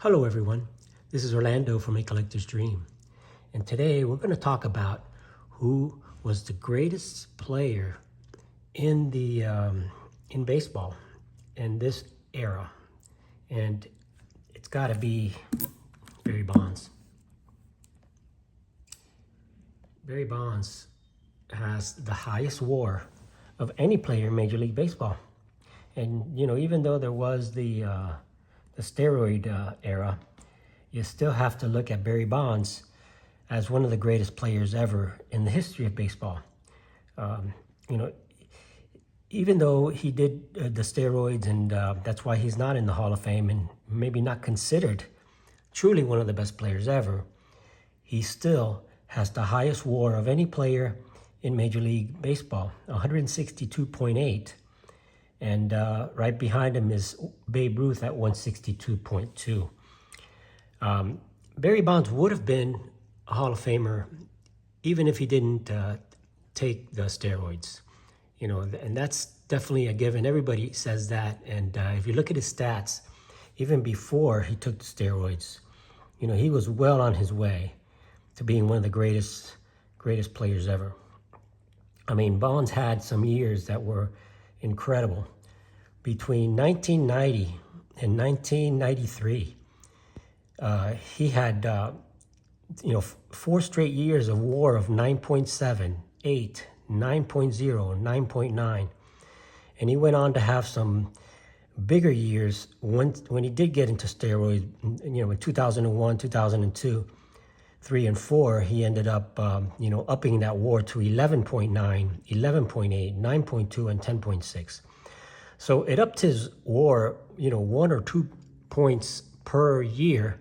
Hello everyone, this is Orlando from A Collector's Dream, and today we're going to talk about who was the greatest player in in baseball in this era, and it's got to be Barry Bonds. Barry Bonds has the highest WAR of any player in Major League Baseball, and even though there was the steroid era, you still have to look at Barry Bonds as one of the greatest players ever in the history of baseball. You know, even though he did the steroids, and that's why he's not in the Hall of Fame and maybe not considered truly one of the best players ever, he still has the highest WAR of any player in Major League Baseball, 162.8. And right behind him is Babe Ruth at 162.2. Barry Bonds would have been a Hall of Famer even if he didn't take the steroids. And that's definitely a given. Everybody says that. And if you look at his stats, even before he took the steroids, he was well on his way to being one of the greatest players ever. I mean, Bonds had some years that were incredible. Between 1990 and 1993, he had 4 straight years of WAR of 9.7, 8, 9.0, 9.9, and he went on to have some bigger years when he did get into steroids. In 2001, 2002, 3 and 4, he ended up upping that WAR to 11.9, 11.8, 9.2, and 10.6. So it upped his WAR, 1 or 2 points per year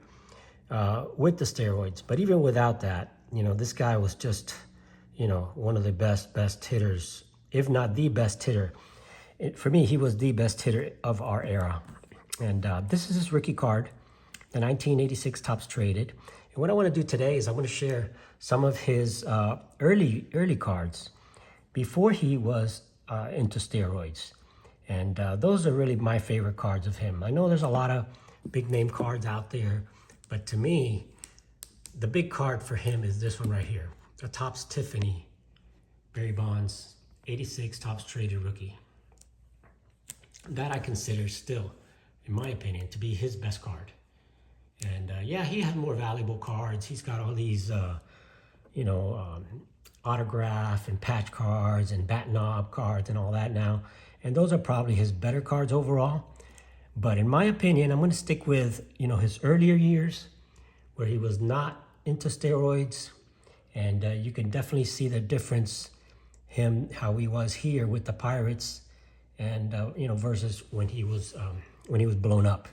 with the steroids. But even without that, this guy was just, one of the best hitters, if not the best hitter. For me, he was the best hitter of our era. And this is his rookie card, the 1986 Topps Traded. And what I want to do today is I want to share some of his early cards before he was into steroids. And those are really my favorite cards of him. I know there's a lot of big name cards out there, but to me, the big card for him is this one right here. The Topps Tiffany, Barry Bonds, 86 Topps Traded rookie. That I consider still, in my opinion, to be his best card. And yeah, he had more valuable cards. He's got all these, autograph and patch cards and bat knob cards and all that now. And those are probably his better cards overall. But in my opinion, I'm going to stick with, his earlier years where he was not into steroids. And you can definitely see the difference, how he was here with the Pirates and, versus when he was blown up.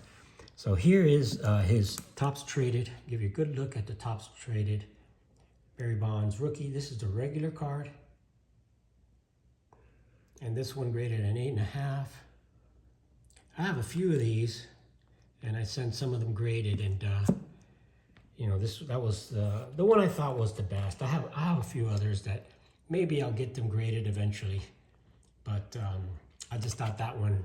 So here is his Topps Traded. Give you a good look at the Topps Traded Barry Bonds rookie. This is the regular card. And this one graded an 8.5. I have a few of these, and I sent some of them graded, and that was the one I thought was the best. I have a few others that maybe I'll get them graded eventually, but I just thought that one,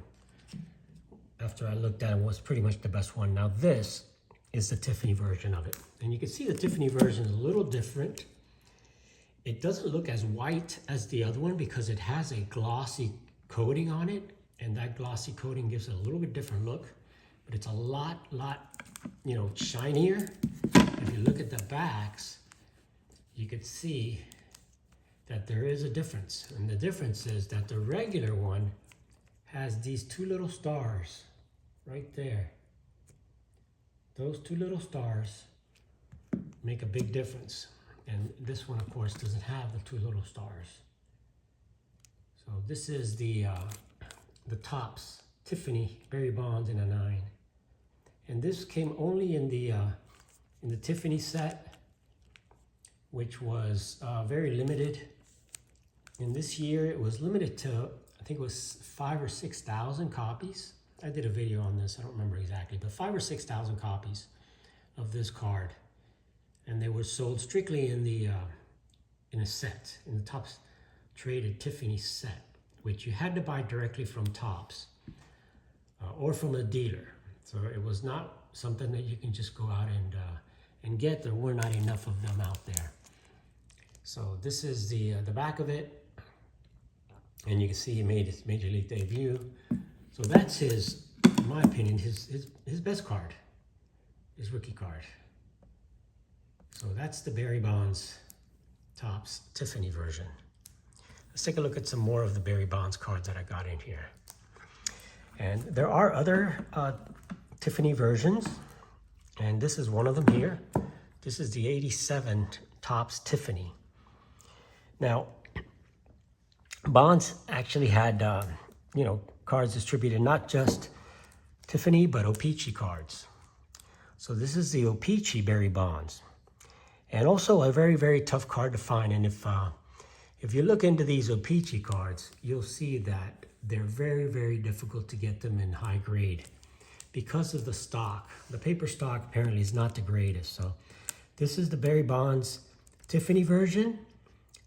after I looked at it, was pretty much the best one. Now this is the Tiffany version of it, and you can see the Tiffany version is a little different. It doesn't look as white as the other one because it has a glossy coating on it, and that glossy coating gives it a little bit different look, but it's a lot, shinier. If you look at the backs, you could see that there is a difference, and the difference is that the regular one has these 2 little stars right there. Those 2 little stars make a big difference. And this one, of course, doesn't have the 2 little stars. So this is the Topps Tiffany Barry Bonds in a 9. And this came only in the Tiffany set, which was very limited. In this year, it was limited to, I think it was 5,000 or 6,000 copies. I did a video on this, I don't remember exactly, but 5,000 or 6,000 copies of this card. And they were sold strictly in a set, in the Topps Traded Tiffany set, which you had to buy directly from Topps or from a dealer. So it was not something that you can just go out and get. There were not enough of them out there. So this is the back of it. And you can see he made his Major League debut. So that's his, in my opinion, his best card, his rookie card. So that's the Barry Bonds Topps Tiffany version. Let's take a look at some more of the Barry Bonds cards that I got in here. And there are other Tiffany versions, and this is one of them here. This is the 87 Topps Tiffany. Now, Bonds actually had, cards distributed, not just Tiffany, but O-Pee-Chee cards. So this is the O-Pee-Chee Barry Bonds. And also a very, very tough card to find. And if you look into these O-Pee-Chee cards, you'll see that they're very, very difficult to get them in high grade because of the stock. The paper stock apparently is not the greatest. So this is the Barry Bonds Tiffany version.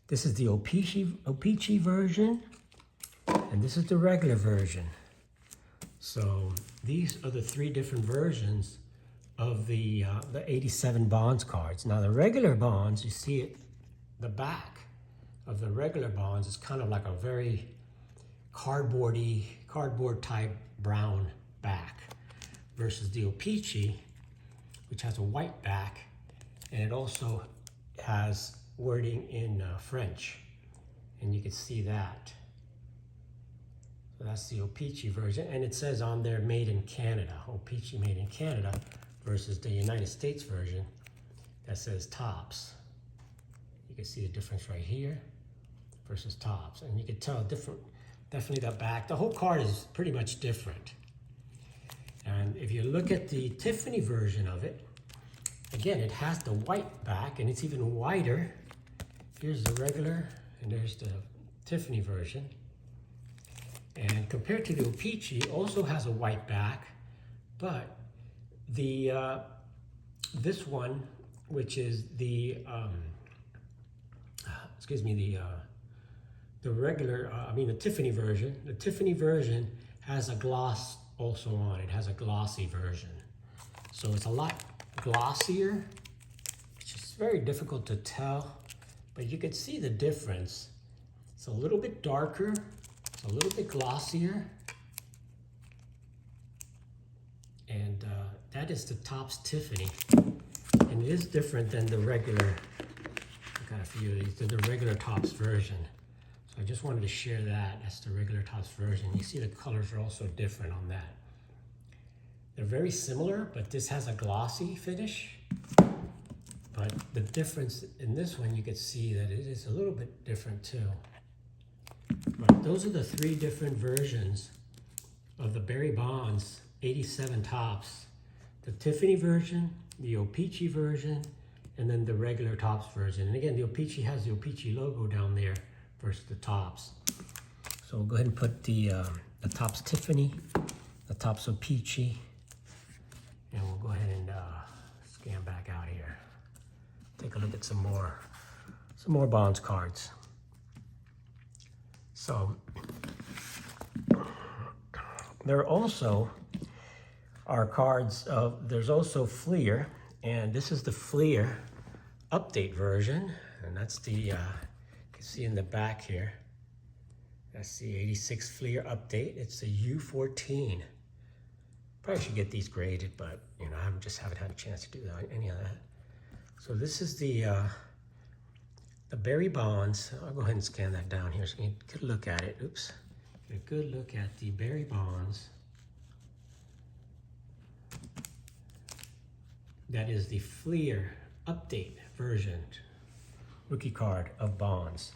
This is the O-Pee-Chee version. And this is the regular version. So these are the three different versions of the 87 Bonds cards. Now the regular Bonds, you see it, the back of the regular Bonds is kind of like a very cardboard type brown back versus the O-Pee-Chee, which has a white back, and it also has wording in French, and you can see that. So that's the O-Pee-Chee version, and it says on there made in Canada, O-Pee-Chee made in Canada, versus the United States version that says Topps. You can see the difference right here versus Topps, and you can tell definitely the back. The whole card is pretty much different. And if you look at the Tiffany version of it, again, it has the white back, and it's even whiter. Here's the regular, and there's the Tiffany version. And compared to the O-Pee-Chee, also has a white back, but the this one, which is the the regular, the Tiffany version. The Tiffany version has a gloss also on it. It has a glossy version, so it's a lot glossier. It's just very difficult to tell, but you can see the difference. It's a little bit darker. It's a little bit glossier. And that is the Topps Tiffany. And it is different than the regular, I've got a few of these, than the regular Topps version. So I just wanted to share that. That's the regular Topps version. You see the colors are also different on that. They're very similar, but this has a glossy finish. But the difference in this one, you can see that it is a little bit different too. But those are the three different versions of the Barry Bonds 87 Topps. The Tiffany version, the O-Pee-Chee version, and then the regular Topps version. And again, the O-Pee-Chee has the O-Pee-Chee logo down there versus the Topps. So we'll go ahead and put the Topps Tiffany, the Topps O-Pee-Chee, and we'll go ahead and scan back out here. Take a look at some more Bonds cards. So there also are cards of, there's also Fleer, and this is the Fleer update version, and that's the, you can see in the back here, that's the 86 Fleer update. It's the U14. Probably should get these graded, but I just haven't had a chance to do any of that. So this is the Barry Bonds. I'll go ahead and scan that down here so you can get a look at it. Oops. Get a good look at the Barry Bonds. That is the Fleer update version, rookie card of Bonds.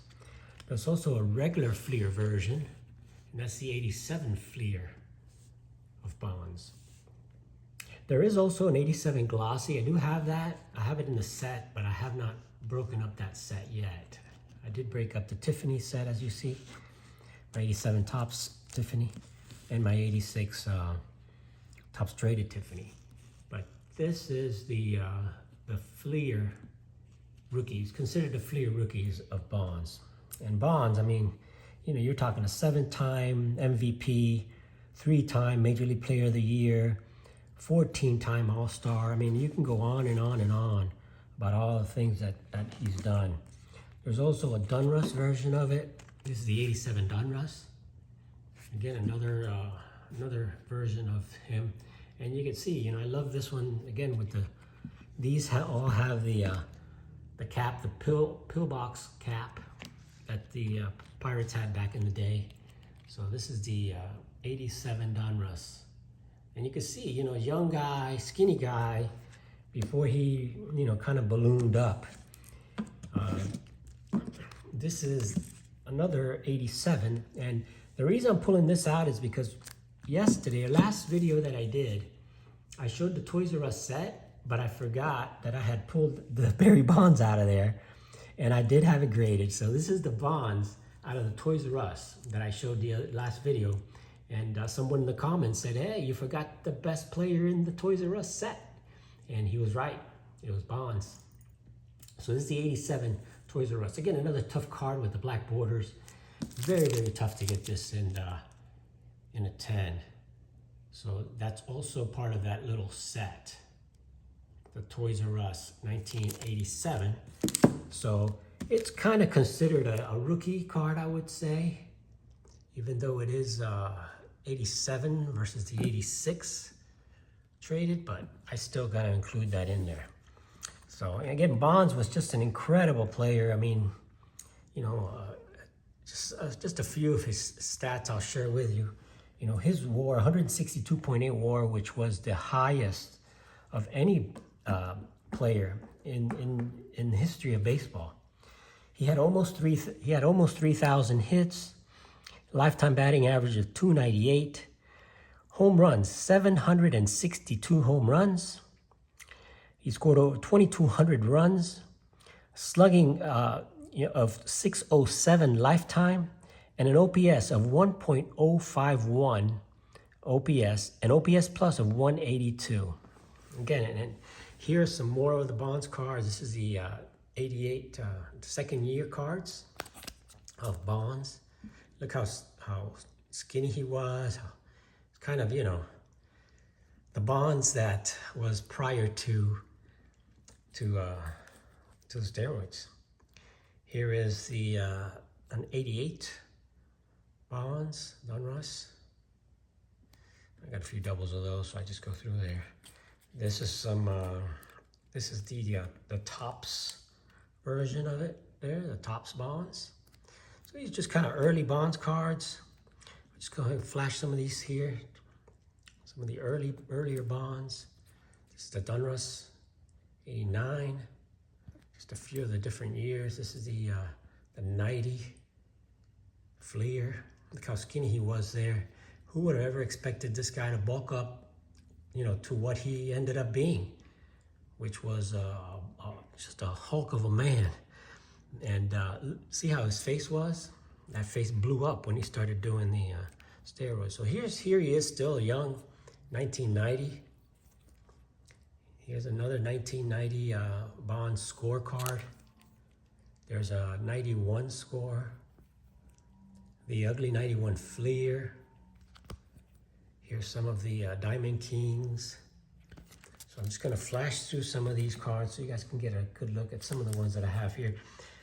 There's also a regular Fleer version, and that's the 87 Fleer of Bonds. There is also an 87 glossy. I do have that. I have it in the set, but I have not broken up that set yet. I did break up the Tiffany set, as you see, my 87 Topps Tiffany, and my 86 Topps Traded Tiffany. But this is the Fleer rookies, considered the Fleer rookies of Bonds. And Bonds, you're talking a 7-time MVP, 3-time Major League Player of the Year, 14-time All-Star. I mean, you can go on and on and on about all the things that he's done. There's also a Donruss version of it. This is the 87 Donruss. Again, another version of him. And you can see, you know, I love this one again with these all have the cap, the pillbox cap that the Pirates had back in the day. So this is the 87 Donruss. And you can see, you know, a young guy, skinny guy, before he, you know, kind of ballooned up. This is another 87. And the reason I'm pulling this out is because yesterday, last video that I did, I showed the Toys R Us set, but I forgot that I had pulled the Barry Bonds out of there, and I did have it graded. So this is the Bonds out of the Toys R Us that I showed the last video. And someone in the comments said, hey, you forgot the best player in the Toys R Us set. And he was right. It was Bonds. So this is the 87 Toys R Us. Again, another tough card with the black borders. Very, very tough to get this in a 10. So that's also part of that little set. The Toys R Us 1987. So it's kind of considered a rookie card, I would say. Even though it is 87 versus the 86 traded, but I still got to include that in there. So again, Bonds was just an incredible player. I mean, you know, just a few of his stats I'll share with you. You know, his WAR, 162.8 WAR, which was the highest of any player in the history of baseball. He had almost 3,000 hits. Lifetime batting average of 298. Home runs, 762 home runs. He scored over 2,200 runs. Slugging of 607 lifetime. And an OPS of 1.051 OPS. An OPS plus of 182. Again, and here's some more of the Bonds cards. This is the 88 second year cards of Bonds. Look how skinny he was. Kind of, you know, the Bonds that was prior to the steroids. Here is the an 88 Bonds, Donruss. I got a few doubles of those, so I just go through there. This is some. This is the Topps version of it. There, the Topps Bonds. So these are just kind of early Bonds cards. I'll just go ahead and flash some of these here. Some of the earlier Bonds. This is the Donruss, 89. Just a few of the different years. This is the 90 Fleer. Look how skinny he was there. Who would have ever expected this guy to bulk up, you know, to what he ended up being, which was just a hulk of a man. And see how his face was? That face blew up when he started doing the steroids. So here he is, still young, 1990. Here's another 1990 Bonds scorecard. There's a 91 score. The ugly 91 Fleer. Here's some of the Diamond Kings. So I'm just going to flash through some of these cards so you guys can get a good look at some of the ones that I have here.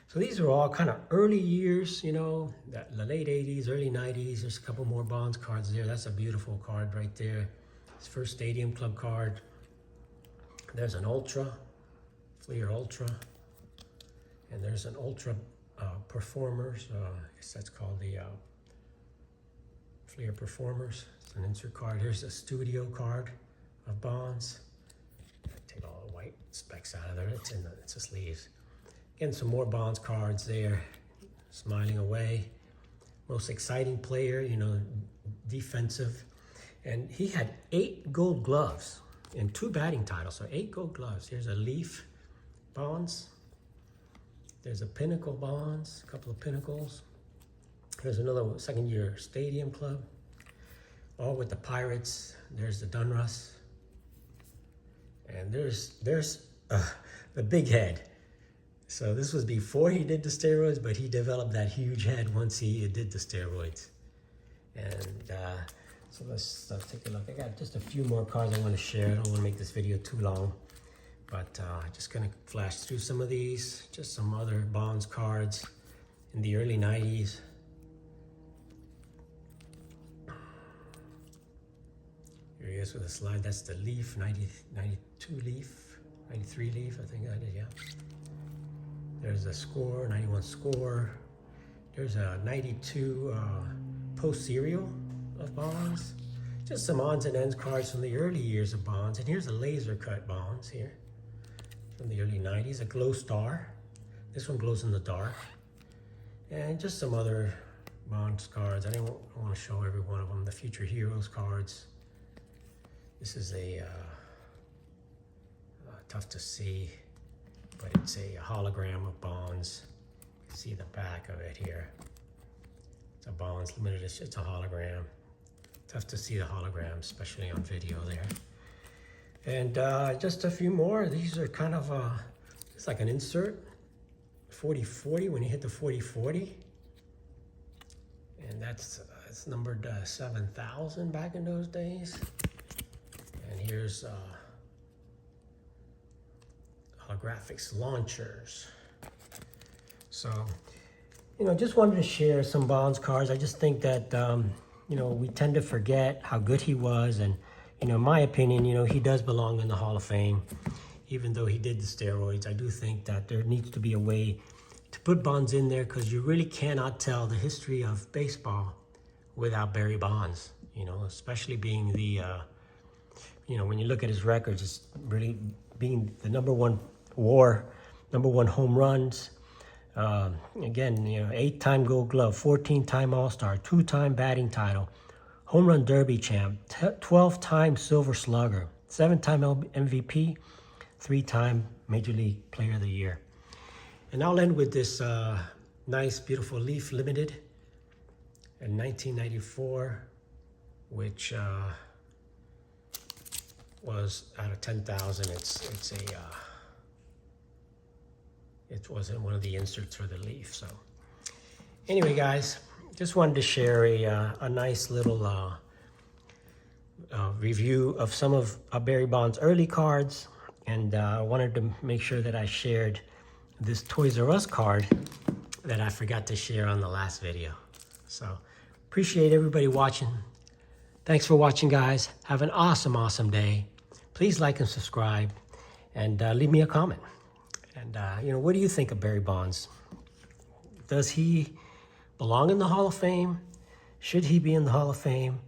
So these are all kind of early years, you know, the late 80s, early 90s. There's a couple more Bonds cards there. That's a beautiful card right there. His first Stadium Club card. There's an Ultra, Fleer Ultra. And there's an Ultra Performers. I guess that's called the Fleer Performers. It's an insert card. Here's a studio card of Bonds. Take all the white specks out of there. It's the sleeves. Again, some more Bonds cards there. Smiling away. Most exciting player, you know, defensive. And he had 8 gold gloves and 2 batting titles. So 8 gold gloves. Here's a Leaf Bonds. There's a Pinnacle Bonds, a couple of Pinnacles. There's another second year Stadium Club. All with the Pirates. There's the Donruss. And there's the big head. So this was before he did the steroids, but he developed that huge head once he did the steroids. And So let's take a look. I got just a few more cards I want to share. I don't want to make this video too long, but just gonna flash through some of these. Just some other Bonds cards in the early 90s. Here he is with a slide. That's the Leaf, 92 Leaf, 93 Leaf, I think that is, yeah. There's a score, 91 score. There's a 92 post serial of Bonds. Just some odds and ends cards from the early years of Bonds. And here's a laser cut Bonds here from the early 90s, a glow star. This one glows in the dark. And just some other Bonds cards. I don't want to show every one of them. The Future Heroes cards. This is a tough to see, but it's a hologram of Bonds. You can see the back of it here. It's a Bonds limited, it's a hologram. Tough to see the hologram, especially on video there. And just a few more. These are kind of, it's like an insert. 40-40, when you hit the 40-40. And that's it's numbered 7,000 back in those days. And here's holographics launchers. So, you know, just wanted to share some Bonds cards. I just think that, you know, we tend to forget how good he was. And, you know, in my opinion, you know, he does belong in the Hall of Fame. Even though he did the steroids, I do think that there needs to be a way to put Bonds in there, because you really cannot tell the history of baseball without Barry Bonds, you know, especially being the, you know, when you look at his records, it's really being the number one WAR, number one home runs. Again, you know, 8-time Gold Glove, 14-time All-Star, 2-time batting title, home run derby champ, 12-time Silver Slugger, 7-time MVP, 3-time Major League Player of the Year. And I'll end with this nice, beautiful Leaf Limited in 1994, which was out of 10,000. It wasn't one of the inserts for the Leaf. So anyway, guys, just wanted to share a nice little review of some of Barry Bonds' early cards. And I wanted to make sure that I shared this Toys R Us card that I forgot to share on the last video. So appreciate everybody watching. Thanks for watching, guys. Have an awesome, awesome day. Please like and subscribe, and leave me a comment. And, you know, what do you think of Barry Bonds? Does he belong in the Hall of Fame? Should he be in the Hall of Fame?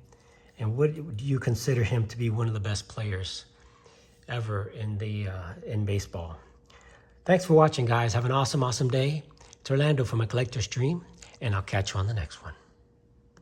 And would you consider him to be one of the best players ever in baseball? Thanks for watching, guys. Have an awesome, awesome day. It's Orlando from A Collector's Dream, and I'll catch you on the next one.